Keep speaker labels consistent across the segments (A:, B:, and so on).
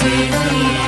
A: See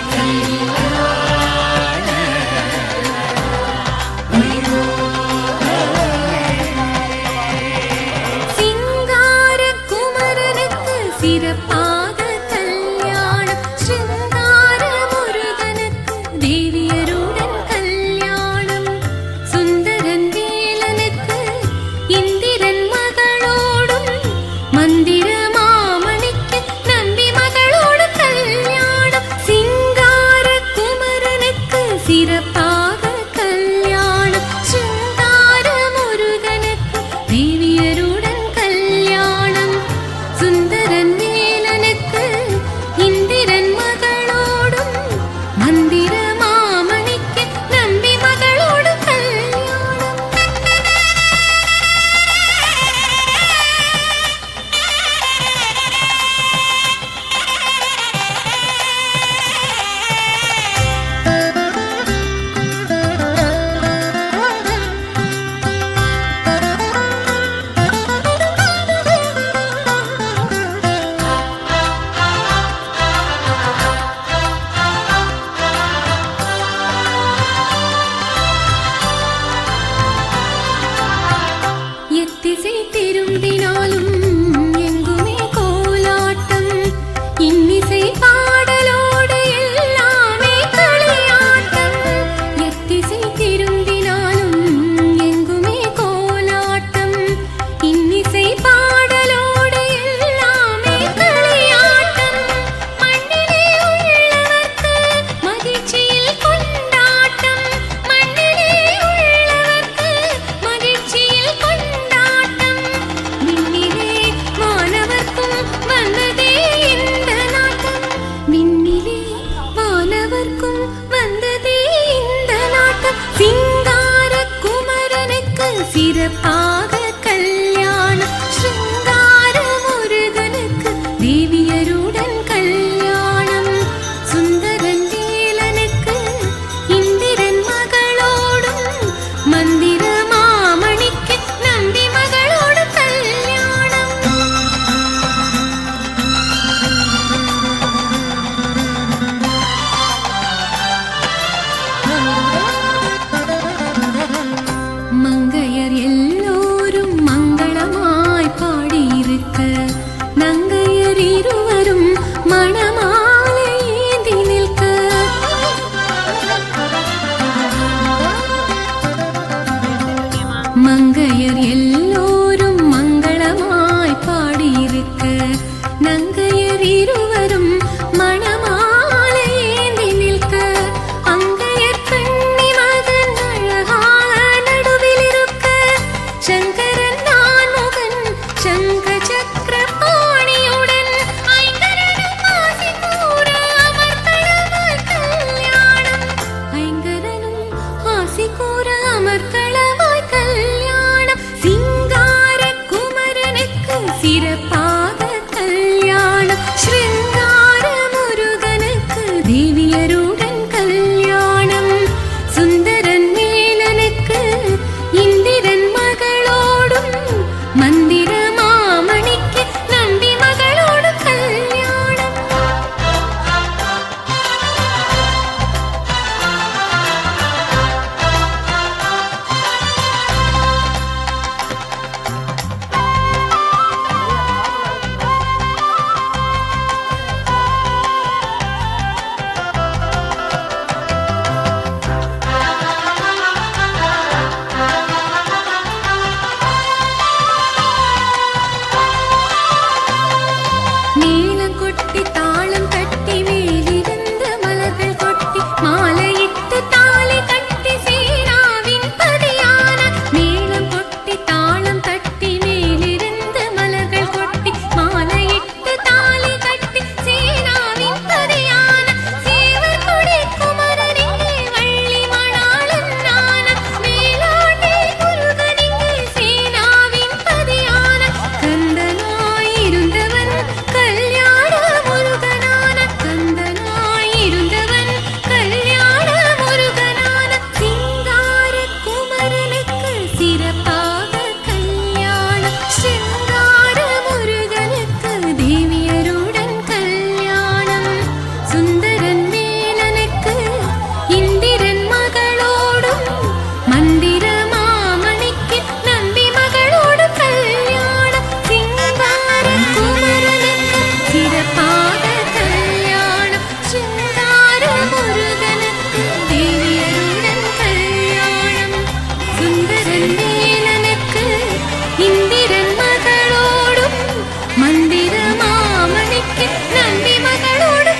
A: மந்திர மாமணிக்கு நம்பி மகளோடு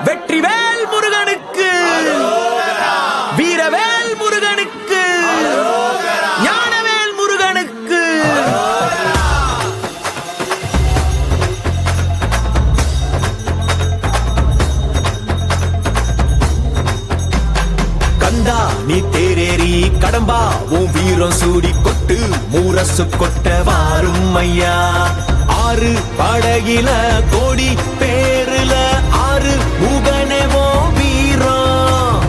B: வெற்றிவேல் முருகனுக்கு, வீரவேல் முருகனுக்கு, ஞானவேல் முருகனுக்கு. கந்தா நீ தேரேறி கடம்பா உன் வீரம் சூடி கொட்டு மூரசு கொட்ட வாரும் ஐயா. ஆறு படகில கோடி பேருல ஆறு முகனவோ வீரம்.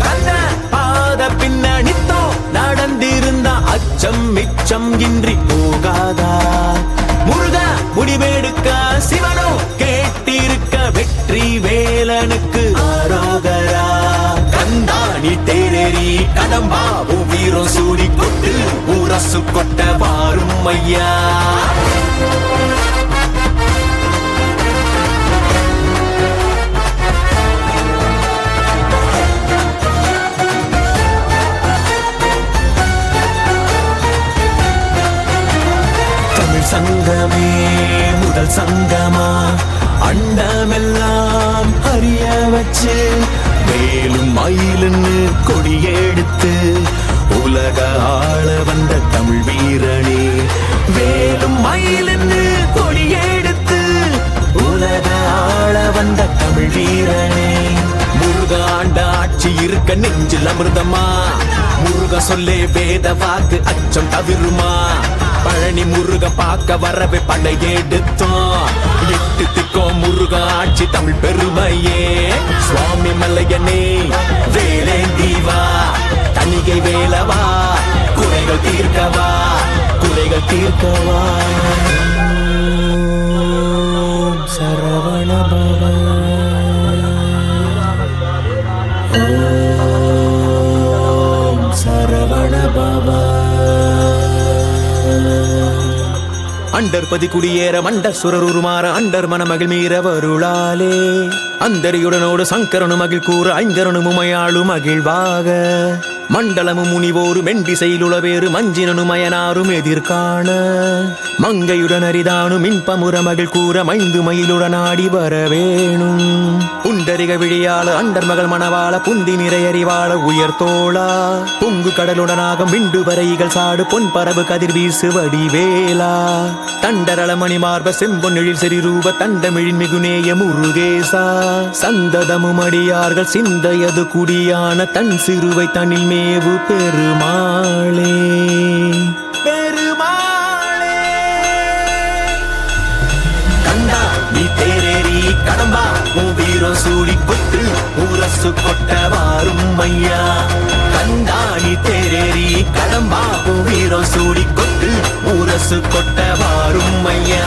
B: கந்த பாத பின்னணித்தோ நடந்திருந்த அச்சம் மிச்சம் இன்றி போகாதா. முருக முடிவெடுக்க சிவனோ கேட்டிருக்க வெற்றி வேலனுக்கு ஆரோகரா. கந்தாணி தேரேறி கடம்பா வீரம் சூடி கொட்டு ஊரசு கொட்ட வாரும் ஐயா. தமிழ் சங்கமே முதல் சங்கமா அண்டமெல்லாம் அறிய வச்சு வேலும் மயிலுன்னு கொடியெடுத்து உலக ஆள வந்த தமிழ் வீரனே. வேலும் மயிலுன்னு கொடியெடுத்து உலக ஆள வந்த தமிழ் வீரனே. முருக ஆண்ட ஆட்சி இருக்க நெஞ்சில் அமிர்தமா. முருக சொல்லே வேத வாக்கு அச்சம் தவிருமா. பழனி முருக பார்க்க வரவே படையெடுத்தோம். எட்டு திக்கோ முருக ஆட்சி தமிழ் பெருமையே. சுவாமி மலையனே வேலேந்தீவா தனிகை வேலவா குறைகள் தீர்க்கவா குறைகள் தீர்க்கவா. சரவண பவ ஓம் சரவண பவ. அண்டர் பதி குடியேற மண்டர் சுரர் உருமாற அண்டர் மனமகிழ் மீற வருளாலே. அந்தரியுடனோடு சங்கரனு மகிழ் கூற ஐங்கரனு முமையாளு மகிழ்வாக. மண்டலமும் முனிவோரு மெண்டிசையில் உளவேறு மஞ்சினனு மயனாரும் எதிர்காண. மங்கையுடன் அரிதானு மின்பமுற மகிழ் கூற மைந்து மயிலுடன் ஆடி வரவேணும். புண்டரிக விழியாள அண்டர் மகள் மணவாள புந்தி நிறையறிவாள உயர்த்தோளா. பொங்கு கடலுடனாக மிண்டு வரைகள் சாடு பொன் பரவு கதிர் வீசு வடிவேலா. தண்டரள மணி மார்ப செம்பொன்னெழில் செறிரூப தண்டமிழின் மிகுநேய முருகேசா. சந்ததமும் அடியார்கள் சிந்தையது குடியான தன் சிறுவை தனில் மேவு பெருமாளே. பெருமாளே கண்டா நீ தேரேறி கடம்பா உன் வீரம் சூடி கொட்டு ஊரசு கொட்ட வாரும் ஐயா. கண்டா நீ தேரேறி கடம்பா உன் வீரம் சூடி கொட்டு ஊரசு கொட்ட வாரும் ஐயா.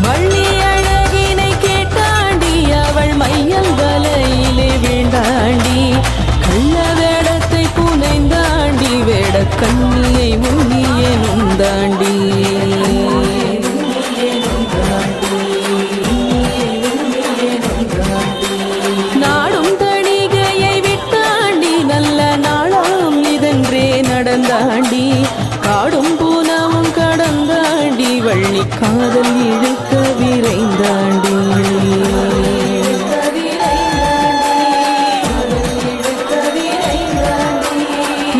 C: வள்ளி அழகினை கேட்டாண்டி அவள் மையல் வலையிலே வீண்டாண்டி. கள்ள வேடத்தை புனைந்தாண்டி வேட கண்ணியை முன்னியே நுந்தாண்டி. நாடும் தணிகையை விட்டாண்டி நல்ல நாளாம் இதென்றே நடந்தாண்டி. காடும் பூனமும் கடந்தாண்டி வள்ளி காதல் இழுக்க விரைந்தாண்டி.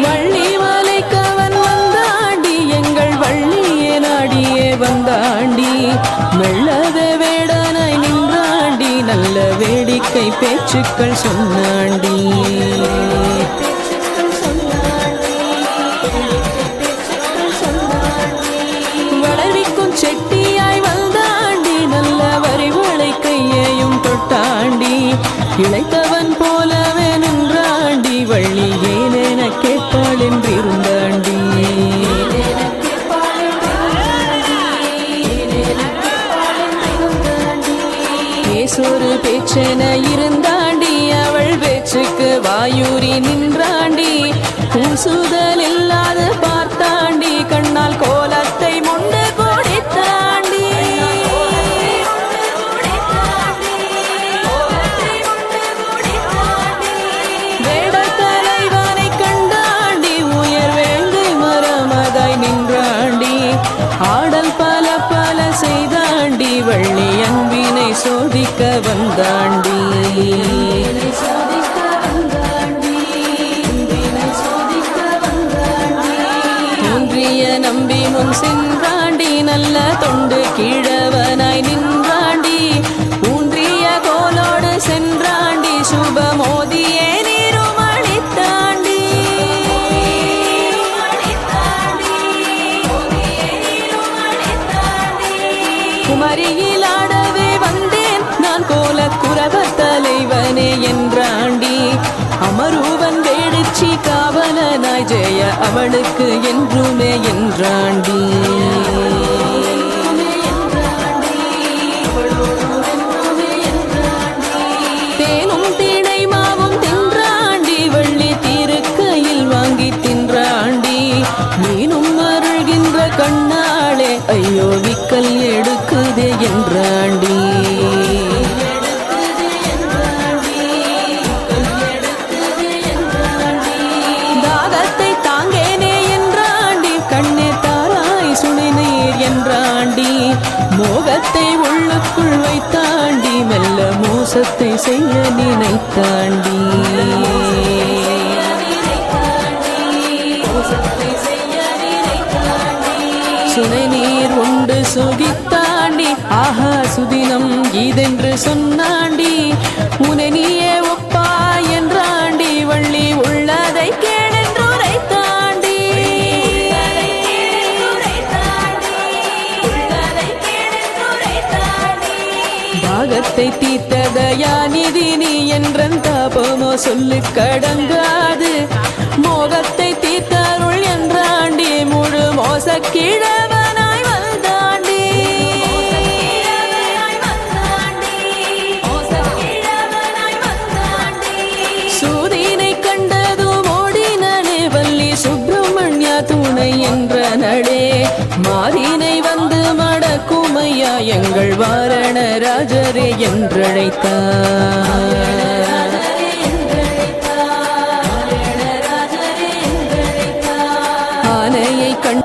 C: வள்ளி மலைக்கவன் வந்தாண்டி எங்கள் வள்ளியே நாடியே வந்தாண்டி. மெல்லத வேடனாய் நின்றாண்டி நல்ல வேடிக்கை பேச்சுக்கள் சொன்னாண்டி. வளர்விக்கும் செட்டியாய் வந்தாண்டி நல்ல வரிவளை கையையும் தொட்டாண்டி. இளைத்தவன் போலவே நின்றாண்டி வள்ளி ஏனென கேட்பாள் என்றிருந்தாண்டி. பேசொரு பேச்சென இருந்தாண்டி அவள் பேச்சுக்கு வாயூரி நின்றாண்டி பூசுதல் இல்லாத பார்த்தாண்டி கண்ணால் கோலத்தை முண்டு கொடித்தாண்டி வேடர் தலைவனை கண்டாண்டி உயர் வேங்கை மரமதாய் நின்றாண்டி ஆடல் பல பல செய்தாண்டி வள்ளி அன்பினை சோதிக்க வந்தாண்டி தோன்றிய நம்பி முன் சென்றாண்டி நல்ல தொண்டு கிழவனாய் நின்றாண்டி ஊன்றிய கோலோடு சென்றாண்டி சுபமோதியே நீருமளித்தாண்டி குமரியில் ஆடவே வந்தேன் நான் கோலக்குறவர் தலைவனே என்றாண்டி அமருவன் வேடிச்சி காவலனாய் ஜெய அவளுக்கு என்றுமே என்றாண்டி தேனும் திணை மாவும் தின்றாண்டி வள்ளி திருக்கையில் வாங்கி தின்றாண்டி மீனும் அருள்கின்ற கண்ணாளே ஐயோ விக்கல் எடுக்குதே என்றாண்டி தாகத்தை தாங்கேனே என்றாண்டி கண்ணே தாராய் சுனைநீர் என்றாண்டி மோகத்தை உள்ளுக்குள் வைத்தாண்டி மெல்ல மோசத்தை செய்ய நினைத்தாண்டி சுனை நீர் உண்டு சுகித்தாண்டி ஆஹா சுதினம் இதென்று சொன்னாண்டி உனை நீயே ஒப்பா என்றாண்டி வள்ளி உள்ளதை கேளென்று உரைத்தாண்டி தாகத்தை தீர்த்ததயா நிதி நீ என்றன் தாபமோ சொல்லு கடங்காது மோகத்தை தீர்த்தருள் என்றாண்டி முழு மோச கிழவனாய் வந்தாண்டி சூதினை கண்டதும் ஓடினே வள்ளி சுப்பிரமணியா துணை என்ற நடே மாறினை வந்து மடக்குமையா எங்கள் வாரண ராஜரே என்றழைத்தார் ஆனையை கண்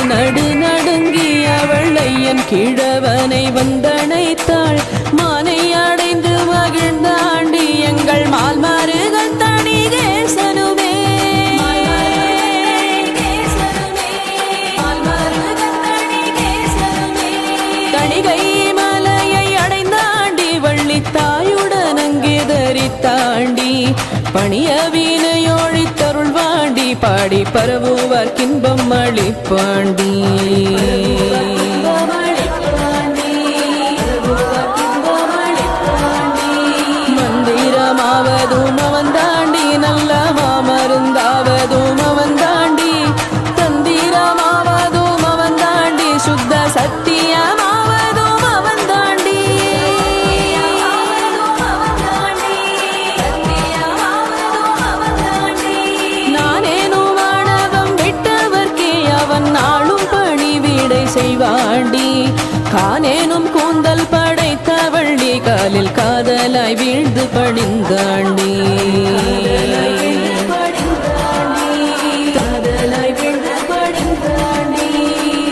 C: நடு நடுங்கி அவள் ஐயன் கிழவனை வந்தணைத்தாள் மானை அடைந்து மகிழ்ந்தாண்டி எங்கள் மால்மாறுகள் தணிகேசனுமே தணிகை மலையை அடைந்தாண்டி வள்ளி தாயுடன் அங்கே தரித்தாண்டி பணிய வீணையோழித்தருள்வாண்டி பாடி பரவுவார் கின்பம் அளிப்பாண்டி மந்திரமாவதும் அவன் தாண்டி நல்ல மாமருந்தாவதும் அவன் தாண்டி கானேனும் கூந்தல் படைத்த வள்ளி காலில் காதலாய் வீழ்ந்து பணிந்தாண்டி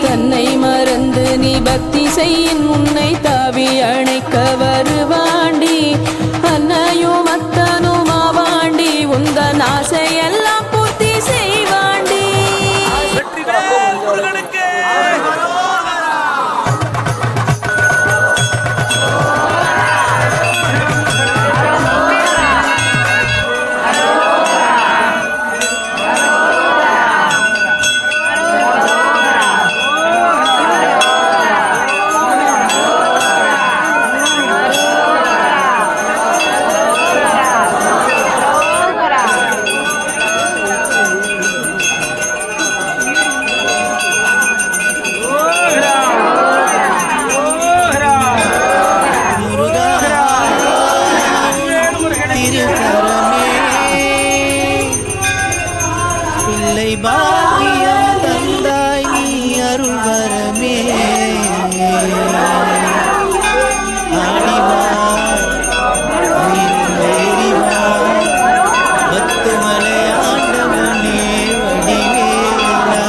C: தன்னை மறந்து நீ பக்தி செய்யின் உன்னை தாவி அணைக்க வருவாண்டி அன்னையும் அத்தனும் ஆவாண்டி உந்தன் ஆசையெல்லாம் பூர்த்தி செய்வாண்டி.
D: பாக்கியம் தந்தாய் நீ அருள்வரமே ஆடிவா ஏறிவா பத்துமலை ஆண்டவனே வடிவேலா.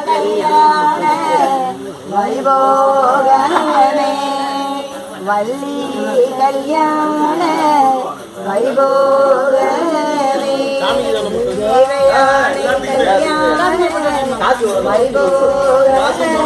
E: கல்யாண வைபோகமே வள்ளி கல்யாண வைபோகமே தேவயானி கல்யாண வைபோகமே